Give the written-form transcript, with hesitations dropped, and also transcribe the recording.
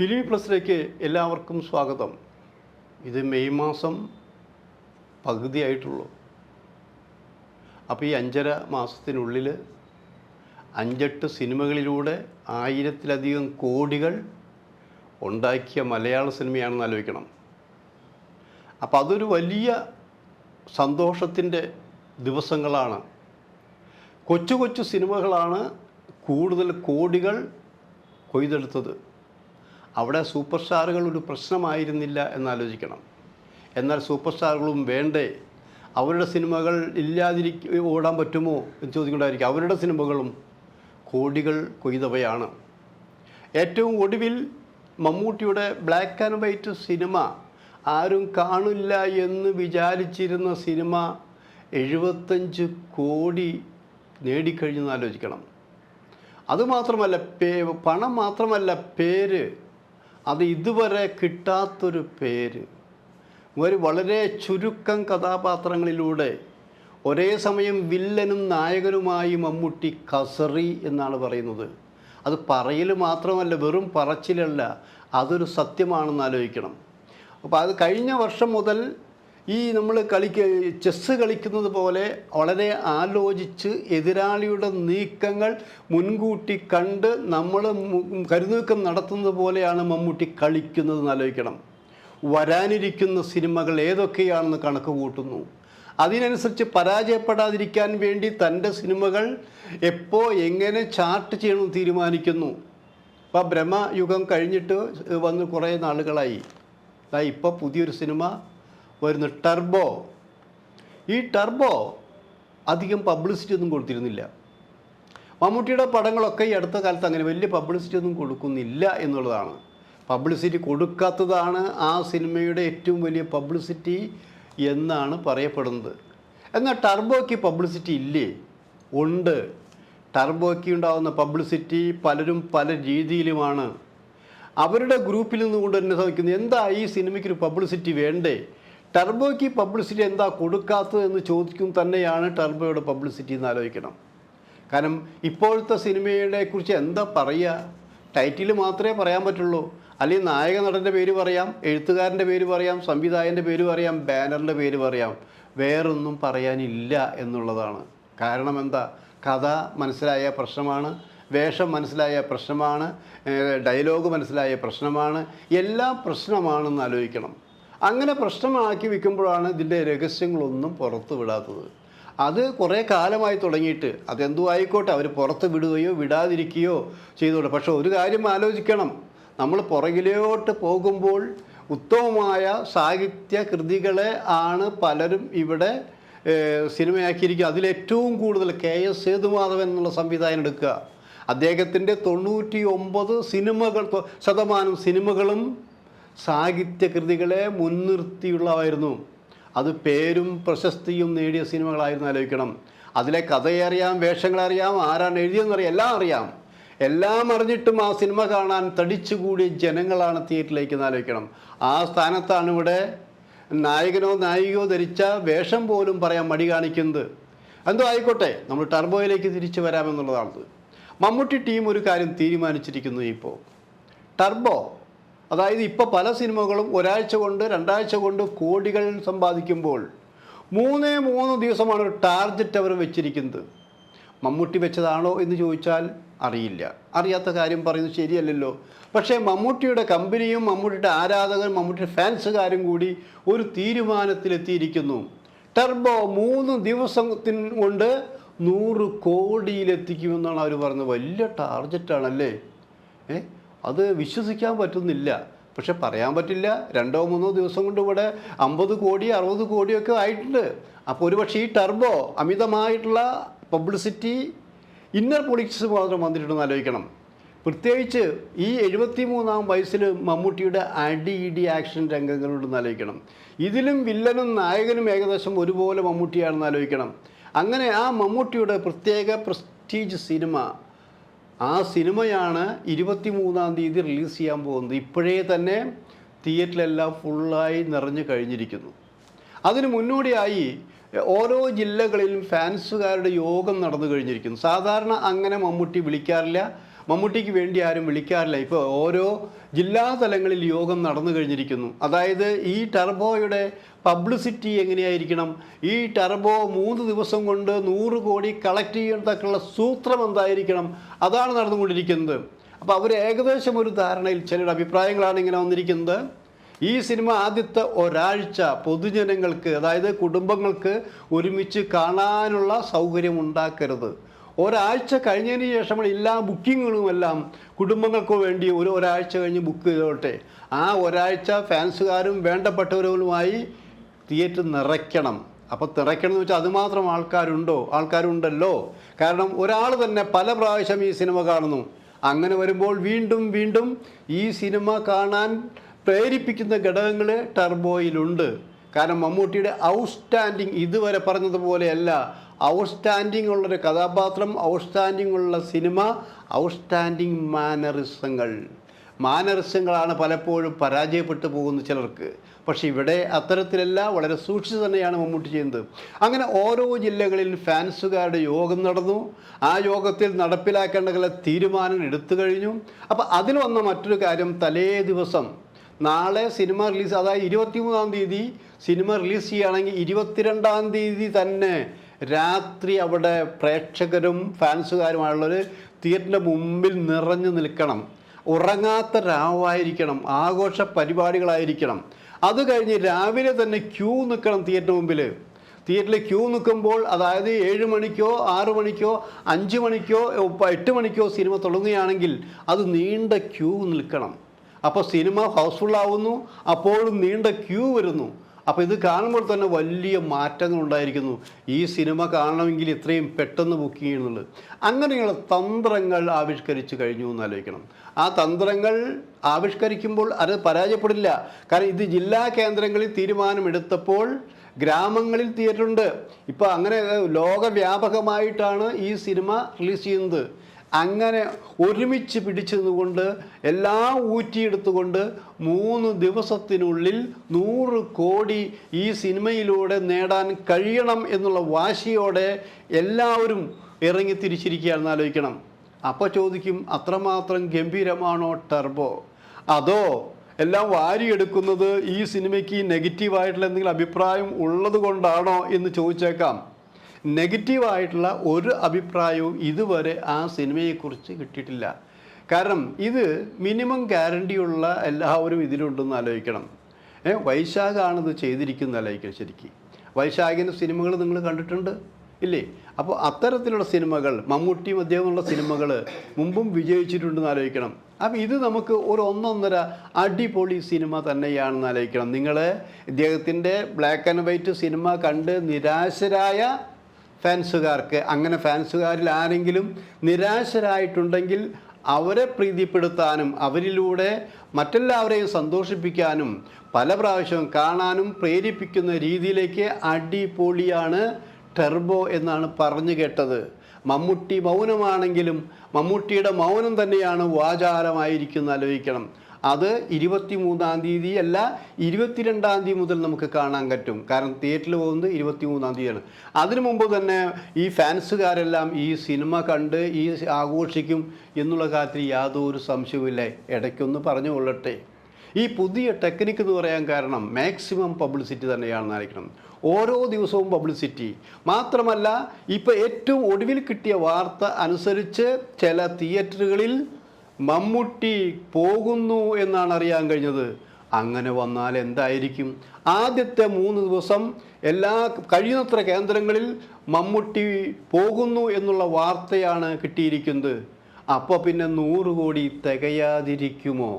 Film പ്ലസിലേക്ക് എല്ലാവർക്കും സ്വാഗതം. ഇത് മെയ് മാസം പകുതിയായിട്ടുള്ളൂ. അപ്പോൾ ഈ 5.5 മാസത്തിനുള്ളിൽ 5-8 സിനിമകളിലൂടെ 1000-ലധികം കോടികൾ ഉണ്ടാക്കിയ മലയാള സിനിമയാണെന്ന് ആലോചിക്കണം. അപ്പോൾ അതൊരു വലിയ സന്തോഷത്തിൻ്റെ ദിവസങ്ങളാണ്. കൊച്ചു കൊച്ചു സിനിമകളാണ് കൂടുതൽ കോടികൾ കൊയ്തെടുത്തത്. അവിടെ സൂപ്പർ സ്റ്റാറുകൾ ഒരു പ്രശ്നമായിരുന്നില്ല എന്നാലോചിക്കണം. എന്നാൽ സൂപ്പർ സ്റ്റാറുകളും വേണ്ടേ? അവരുടെ സിനിമകൾ ഓടാൻ പറ്റുമോ എന്ന് ചോദിക്കേണ്ടതായിരിക്കും. അവരുടെ സിനിമകളും കോടികൾ കൊയ്തവയാണ്. ഏറ്റവും ഒടുവിൽ മമ്മൂട്ടിയുടെ ബ്ലാക്ക് ആൻഡ് വൈറ്റ് സിനിമ ആരും കാണില്ല എന്ന് വിചാരിച്ചിരുന്ന സിനിമ 75 കോടി നേടിക്കഴിഞ്ഞെന്ന് ആലോചിക്കണം. അതുമാത്രമല്ല, പണം മാത്രമല്ല, പേര്, അത് ഇതുവരെ കിട്ടാത്തൊരു പേര്. വളരെ ചുരുക്കം കഥാപാത്രങ്ങളിലൂടെ ഒരേ സമയം വില്ലനും നായകനുമായി മമ്മൂട്ടി കസറി എന്നാണ് പറയുന്നത്. അത് പറയൽ മാത്രമല്ല, വെറും പറച്ചിലല്ല, അതൊരു സത്യമാണെന്ന് ആലോചിക്കണം. അപ്പോൾ അത് കഴിഞ്ഞ വർഷം മുതൽ ഈ നമ്മൾ ചെസ്സ് കളിക്കുന്നത് പോലെ വളരെ ആലോചിച്ച് എതിരാളിയുടെ നീക്കങ്ങൾ മുൻകൂട്ടി കണ്ട് നമ്മൾ കരുനീക്കം നടത്തുന്നത് പോലെയാണ് മമ്മൂട്ടി കളിക്കുന്നതെന്ന് ആലോചിക്കണം. വരാനിരിക്കുന്ന സിനിമകൾ ഏതൊക്കെയാണെന്ന് കണക്ക് കൂട്ടുന്നു. അതിനനുസരിച്ച് പരാജയപ്പെടാതിരിക്കാൻ വേണ്ടി തൻ്റെ സിനിമകൾ എപ്പോൾ എങ്ങനെ ചാർട്ട് ചെയ്യണമെന്ന് തീരുമാനിക്കുന്നു. ഇപ്പോൾ ബ്രഹ്മയുഗം കഴിഞ്ഞിട്ട് വന്ന് കുറേ നാളുകളായി. ഇപ്പോൾ പുതിയൊരു സിനിമ വരുന്നു, ടർബോ. ഈ ടർബോ അധികം പബ്ലിസിറ്റി ഒന്നും കൊടുത്തിരുന്നില്ല. മമ്മൂട്ടിയുടെ പടങ്ങളൊക്കെ ഈ അടുത്ത കാലത്ത് അങ്ങനെ വലിയ പബ്ലിസിറ്റി ഒന്നും കൊടുക്കുന്നില്ല എന്നുള്ളതാണ്. പബ്ലിസിറ്റി കൊടുക്കാത്തതാണ് ആ സിനിമയുടെ ഏറ്റവും വലിയ പബ്ലിസിറ്റി എന്നാണ് പറയപ്പെടുന്നത്. എന്നാൽ ടർബോയ്ക്ക് പബ്ലിസിറ്റി ഇല്ലേ? ഉണ്ട്. ടർബോയ്ക്ക് ഉണ്ടാകുന്ന പബ്ലിസിറ്റി പലരും പല രീതിയിലുമാണ്. അവരുടെ ഗ്രൂപ്പിൽ നിന്നുകൊണ്ട് തന്നെ ചോദിക്കുന്നത്, എന്താ ഈ സിനിമയ്ക്കൊരു പബ്ലിസിറ്റി വേണ്ടേ? ടർബോയ്ക്ക് പബ്ലിസിറ്റി എന്താ കൊടുക്കാത്തത് എന്ന് ചോദിക്കും തന്നെയാണ് ടർബോയുടെ പബ്ലിസിറ്റി എന്ന് ആലോചിക്കണം. കാരണം ഇപ്പോഴത്തെ സിനിമയെ കുറിച്ച് എന്താ പറയുക? ടൈറ്റിൽ മാത്രമേ പറയാൻ പറ്റുള്ളൂ. അല്ലെങ്കിൽ നായക നടൻ്റെ പേര് പറയാം, എഴുത്തുകാരൻ്റെ പേര് പറയാം, സംവിധായകൻ്റെ പേര് പറയാം, ബാനറിൻ്റെ പേര് പറയാം. വേറൊന്നും പറയാനില്ല എന്നുള്ളതാണ്. കാരണം എന്താ? കഥ മനസ്സിലായ പ്രശ്നമാണ്, വേഷം മനസ്സിലായ പ്രശ്നമാണ്, ഡയലോഗ് മനസ്സിലായ പ്രശ്നമാണ്, എല്ലാം പ്രശ്നമാണെന്ന് ആലോചിക്കണം. അങ്ങനെ പ്രശ്നമാക്കി വെക്കുമ്പോഴാണ് ഇതിൻ്റെ രഹസ്യങ്ങളൊന്നും പുറത്ത് വിടാത്തത്. അത് കുറേ കാലമായി തുടങ്ങിയിട്ട്. അതെന്തോ ആയിക്കോട്ടെ, അവർ പുറത്ത് വിടുകയോ വിടാതിരിക്കുകയോ ചെയ്തോട്ടെ. പക്ഷേ ഒരു കാര്യം ആലോചിക്കണം, നമ്മൾ പുറകിലോട്ട് പോകുമ്പോൾ ഉത്തമമായ സാഹിത്യ കൃതികളെ ആണ് പലരും ഇവിടെ സിനിമയാക്കിയിരിക്കുക. അതിലേറ്റവും കൂടുതൽ KS സേതുമാധവൻ എന്നുള്ള സംവിധാനം എടുക്കുക. അദ്ദേഹത്തിൻ്റെ 99% സിനിമകളും സാഹിത്യകൃതികളെ മുൻനിർത്തിയുള്ളതായിരുന്നു. അത് പേരും പ്രശസ്തിയും നേടിയ സിനിമകളായിരുന്നു ആലോചിക്കണം. അതിലെ കഥയറിയാം, വേഷങ്ങളറിയാം, ആരാണ് എഴുതിയെന്നറിയാം, എല്ലാം അറിയാം. എല്ലാം അറിഞ്ഞിട്ടും ആ സിനിമ കാണാൻ തടിച്ചുകൂടിയ ജനങ്ങളാണ് തിയേറ്ററിലേക്ക് ആലോചിക്കണം. ആ സ്ഥാനത്താണ് ഇവിടെ നായകനോ നായികയോ ധരിച്ച വേഷം പോലും പറയാൻ മടി കാണിക്കുന്നത്. എന്തോ ആയിക്കോട്ടെ, നമ്മൾ ടർബോയിലേക്ക് തിരിച്ചു വരാമെന്നുള്ളതാണ്. മമ്മൂട്ടി ടീം ഒരു കാര്യം തീരുമാനിച്ചിരിക്കുന്നു. ഇപ്പോൾ ടർബോ, അതായത് ഇപ്പോൾ പല സിനിമകളും ഒരാഴ്ച കൊണ്ട് 2 ആഴ്ച കൊണ്ട് കോടികൾ സമ്പാദിക്കുമ്പോൾ 3 ദിവസമാണ് ഒരു ടാർഗറ്റ് അവർ വെച്ചിരിക്കുന്നത്. മമ്മൂട്ടി വെച്ചതാണോ എന്ന് ചോദിച്ചാൽ അറിയില്ല. അറിയാത്ത കാര്യം പറയുന്നത് ശരിയല്ലല്ലോ. പക്ഷേ മമ്മൂട്ടിയുടെ കമ്പനിയും മമ്മൂട്ടിയുടെ ആരാധകരും മമ്മൂട്ടിയുടെ ഫാൻസുകാരും കൂടി ഒരു തീരുമാനത്തിലെത്തിയിരിക്കുന്നു. ടർബോ 3 ദിവസത്തിന് കൊണ്ട് 100 കോടിയിലെത്തിക്കുമെന്നാണ് അവർ പറഞ്ഞത്. വലിയ ടാർഗറ്റാണല്ലേ? അത് വിശ്വസിക്കാൻ പറ്റുന്നില്ല. പക്ഷെ പറയാൻ പറ്റില്ല. 2-3 ദിവസം കൊണ്ട് ഇവിടെ 50 കോടി 60 കോടിയൊക്കെ ആയിട്ടുണ്ട്. അപ്പോൾ ഒരുപക്ഷെ ഈ ടർബോ അമിതമായിട്ടുള്ള പബ്ലിസിറ്റി, ഇന്നർ പൊളിറ്റിക്സ് മാത്രം വന്നിട്ടുണ്ടെന്ന് ആലോചിക്കണം. പ്രത്യേകിച്ച് ഈ 73-ാം വയസ്സിൽ മമ്മൂട്ടിയുടെ അടി ആക്ഷൻ രംഗങ്ങളുണ്ടെന്ന് ആലോചിക്കണം. ഇതിലും വില്ലനും നായകനും ഏകദേശം ഒരുപോലെ മമ്മൂട്ടിയാണെന്ന് ആലോചിക്കണം. അങ്ങനെ ആ മമ്മൂട്ടിയുടെ പ്രത്യേക പ്രസ്റ്റീജ് സിനിമ, ആ സിനിമയാണ് 23-ാം തീയതി റിലീസ് ചെയ്യാൻ പോകുന്നത്. ഇപ്പോഴേ തന്നെ തിയേറ്ററിലെല്ലാം ഫുള്ളായി നിറഞ്ഞു കഴിഞ്ഞിരിക്കുന്നു. അതിന് മുന്നോടിയായി ഓരോ ജില്ലകളിലും ഫാൻസുകാരുടെ യോഗം നടന്നു കഴിഞ്ഞിരിക്കുന്നു. സാധാരണ അങ്ങനെ മമ്മൂട്ടി വിളിക്കാറില്ല. മമ്മൂട്ടിക്ക് വേണ്ടി ആരും വിളിക്കാറില്ല. ഇപ്പോൾ ഓരോ ജില്ലാ തലങ്ങളിൽ യോഗം നടന്നു കഴിഞ്ഞിരിക്കുന്നു. അതായത് ഈ ടർബോയുടെ പബ്ലിസിറ്റി എങ്ങനെയായിരിക്കണം, ഈ ടർബോ 3 ദിവസം കൊണ്ട് 100 കോടി കളക്ട് ചെയ്യത്തക്കുള്ള സൂത്രം എന്തായിരിക്കണം, അതാണ് നടന്നുകൊണ്ടിരിക്കുന്നത്. അപ്പോൾ അവർ ഏകദേശം ഒരു ധാരണയിൽ ചിലരുടെ അഭിപ്രായങ്ങളാണ് ഇങ്ങനെ വന്നിരിക്കുന്നത്. ഈ സിനിമ ആദ്യത്തെ ഒരാഴ്ച പൊതുജനങ്ങൾക്ക്, അതായത് കുടുംബങ്ങൾക്ക് ഒരുമിച്ച് കാണാനുള്ള സൗകര്യം ഉണ്ടാക്കരുത്. ഒരാഴ്ച കഴിഞ്ഞതിന് ശേഷമാണ് എല്ലാ ബുക്കിങ്ങുകളുമെല്ലാം കുടുംബങ്ങൾക്ക് വേണ്ടി ഒരാഴ്ച കഴിഞ്ഞ് ബുക്ക് ചെയ്തോട്ടെ. ആ ഒരാഴ്ച ഫാൻസുകാരും വേണ്ടപ്പെട്ടവരുമായി തിയേറ്റർ നിറയ്ക്കണം. അപ്പോൾ നിറയ്ക്കണം എന്ന് വെച്ചാൽ അതുമാത്രം ആൾക്കാരുണ്ടല്ലോ. കാരണം ഒരാൾ തന്നെ പല പ്രാവശ്യം ഈ സിനിമ കാണുന്നു. അങ്ങനെ വരുമ്പോൾ വീണ്ടും വീണ്ടും ഈ സിനിമ കാണാൻ പ്രേരിപ്പിക്കുന്ന ഘടകങ്ങൾ ടർബോയിലുണ്ട്. കാരണം മമ്മൂട്ടിയുടെ ഔട്ട്സ്റ്റാൻഡിങ്, ഇതുവരെ പറഞ്ഞതുപോലെയല്ല, ഔട്ട്സ്റ്റാൻഡിങ് ഉള്ളൊരു കഥാപാത്രം, ഔട്ട്സ്റ്റാൻഡിങ് ഉള്ള സിനിമ, ഔട്ട്സ്റ്റാൻഡിങ് മാനറിസങ്ങളാണ് പലപ്പോഴും പരാജയപ്പെട്ടു പോകുന്ന ചിലർക്ക്. പക്ഷേ ഇവിടെ അത്തരത്തിലല്ല, വളരെ സൂക്ഷിച്ച് തന്നെയാണ് മമ്മൂട്ടി ചെയ്യുന്നത്. അങ്ങനെ ഓരോ ജില്ലകളിൽ ഫാൻസുകാരുടെ യോഗം നടന്നു. ആ യോഗത്തിൽ നടപ്പിലാക്കേണ്ട ചില തീരുമാനം എടുത്തു കഴിഞ്ഞു. അപ്പോൾ അതിൽ വന്ന മറ്റൊരു കാര്യം, തലേ ദിവസം നാളെ സിനിമ റിലീസ്, അതായത് 23-ാം തീയതി സിനിമ റിലീസ് ചെയ്യുകയാണെങ്കിൽ 22-ാം തീയതി തന്നെ രാത്രി അവിടെ പ്രേക്ഷകരും ഫാൻസുകാരുമായുള്ളൊരു തിയേറ്ററിൻ്റെ മുമ്പിൽ നിറഞ്ഞു നിൽക്കണം. ഉറങ്ങാത്ത രാവായിരിക്കണം, ആഘോഷ പരിപാടികളായിരിക്കണം. അത് കഴിഞ്ഞ് രാവിലെ തന്നെ ക്യൂ നിൽക്കണം തിയേറ്ററിന് മുമ്പിൽ. തിയേറ്ററിൽ ക്യൂ നിൽക്കുമ്പോൾ, അതായത് 7 മണിക്കോ 6 മണിക്കോ 5 മണിക്കോ 8 മണിക്കോ സിനിമ തുടങ്ങുകയാണെങ്കിൽ അത് നീണ്ട ക്യൂ നിൽക്കണം. അപ്പോൾ സിനിമ ഹൗസ്ഫുള്ളാവുന്നു, അപ്പോഴും നീണ്ട ക്യൂ വരുന്നു. അപ്പോൾ ഇത് കാണുമ്പോൾ തന്നെ വലിയ മാറ്റങ്ങൾ ഉണ്ടായിരിക്കുന്നു. ഈ സിനിമ കാണണമെങ്കിൽ ഇത്രയും പെട്ടെന്ന് ബുക്ക് ചെയ്യുന്നുള്ളത്. അങ്ങനെയുള്ള തന്ത്രങ്ങൾ ആവിഷ്കരിച്ച് കഴിഞ്ഞു എന്ന് ആലോചിക്കണം. ആ തന്ത്രങ്ങൾ ആവിഷ്കരിക്കുമ്പോൾ അത് പരാജയപ്പെടില്ല. കാരണം ഇത് ജില്ലാ കേന്ദ്രങ്ങളിൽ തീരുമാനമെടുത്തപ്പോൾ ഗ്രാമങ്ങളിൽ തിയേറ്ററുണ്ട്. ഇപ്പോൾ അങ്ങനെ ലോകവ്യാപകമായിട്ടാണ് ഈ സിനിമ റിലീസ് ചെയ്യുന്നത്. അങ്ങനെ ഒരുമിച്ച് പിടിച്ചതുകൊണ്ട് എല്ലാം ഊറ്റിയെടുത്തുകൊണ്ട് 3 ദിവസത്തിനുള്ളിൽ 100 കോടി ഈ സിനിമയിലൂടെ നേടാൻ കഴിയണം എന്നുള്ള വാശിയോടെ എല്ലാവരും ഇറങ്ങി തിരിച്ചിരിക്കുകയാണെന്ന് ആലോചിക്കണം. അപ്പോൾ ചോദിക്കും, അത്രമാത്രം ഗംഭീരമാണോ ടർബോ, അതോ എല്ലാം വാരിയെടുക്കുന്നത് ഈ സിനിമയ്ക്ക് നെഗറ്റീവായിട്ടുള്ള എന്തെങ്കിലും അഭിപ്രായം ഉള്ളത് കൊണ്ടാണോ എന്ന് ചോദിച്ചേക്കാം. നെഗറ്റീവായിട്ടുള്ള ഒരു അഭിപ്രായവും ഇതുവരെ ആ സിനിമയെക്കുറിച്ച് കിട്ടിയിട്ടില്ല. കാരണം ഇത് മിനിമം ഗ്യാരണ്ടിയുള്ള എല്ലാവരും ഇതിലുണ്ടെന്ന് ആലോചിക്കണം. വൈശാഖാണിത് ചെയ്തിരിക്കുന്നത് ആലോചിക്കണം. ശരിക്കും വൈശാഖിൻ്റെ സിനിമകൾ നിങ്ങൾ കണ്ടിട്ടുണ്ട് ഇല്ലേ? അപ്പോൾ അത്തരത്തിലുള്ള സിനിമകൾ, മമ്മൂട്ടി അദ്ദേഹമുള്ള സിനിമകൾ മുമ്പും വിജയിച്ചിട്ടുണ്ടെന്ന് ആലോചിക്കണം. അപ്പോൾ ഇത് നമുക്ക് ഒരു ഒന്നൊന്നര അടിപൊളി സിനിമ തന്നെയാണെന്ന് ആലോചിക്കണം. നിങ്ങൾ ഇദ്ദേഹത്തിൻ്റെ ബ്ലാക്ക് ആൻഡ് വൈറ്റ് സിനിമ കണ്ട് നിരാശരായ ഫാൻസുകാർക്ക്, അങ്ങനെ ഫാൻസുകാരിൽ ആരെങ്കിലും നിരാശരായിട്ടുണ്ടെങ്കിൽ അവരെ പ്രീതിപ്പെടുത്താനും അവരിലൂടെ മറ്റെല്ലാവരെയും സന്തോഷിപ്പിക്കാനും പല പ്രാവശ്യവും കാണാനും പ്രേരിപ്പിക്കുന്ന രീതിയിലേക്ക് അടിപൊളിയാണ് ടർബോ എന്നാണ് പറഞ്ഞു കേട്ടത്. മമ്മൂട്ടി മൗനമാണെങ്കിലും മമ്മൂട്ടിയുടെ മൗനം തന്നെയാണ് വാചാലമായിരിക്കുന്നത് ആലോചിക്കണം. അത് 23-ാം തീയതി അല്ല, 22-ാം തീയതി മുതൽ നമുക്ക് കാണാൻ പറ്റും. കാരണം തിയേറ്ററിൽ പോകുന്നത് 23-ാം തീയതിയാണ്. അതിനു മുമ്പ് തന്നെ ഈ ഫാൻസുകാരെല്ലാം ഈ സിനിമ കണ്ട് ഈ ആഘോഷിക്കും എന്നുള്ള കാര്യത്തിൽ യാതൊരു സംശയവുമില്ല. ഇടയ്ക്കൊന്ന് പറഞ്ഞു കൊള്ളട്ടെ, ഈ പുതിയ ടെക്നിക്ക് എന്ന് പറയാൻ കാരണം മാക്സിമം പബ്ലിസിറ്റി തന്നെയാണെന്ന് ആയിരിക്കണം. ഓരോ ദിവസവും പബ്ലിസിറ്റി മാത്രമല്ല, ഇപ്പോൾ ഏറ്റവും ഒടുവിൽ കിട്ടിയ വാർത്ത അനുസരിച്ച് ചില തിയേറ്ററുകളിൽ മമ്മൂട്ടി പോകുന്നു എന്നാണ് അറിയാൻ കഴിഞ്ഞത്. അങ്ങനെ വന്നാൽ എന്തായിരിക്കും? ആദ്യത്തെ 3 ദിവസം എല്ലാ കഴിയുന്നത്ര കേന്ദ്രങ്ങളിൽ മമ്മൂട്ടി പോകുന്നു എന്നുള്ള വാർത്തയാണ് കിട്ടിയിരിക്കുന്നത്. അപ്പോൾ പിന്നെ 100 കോടി തികയാതിരിക്കുമോ?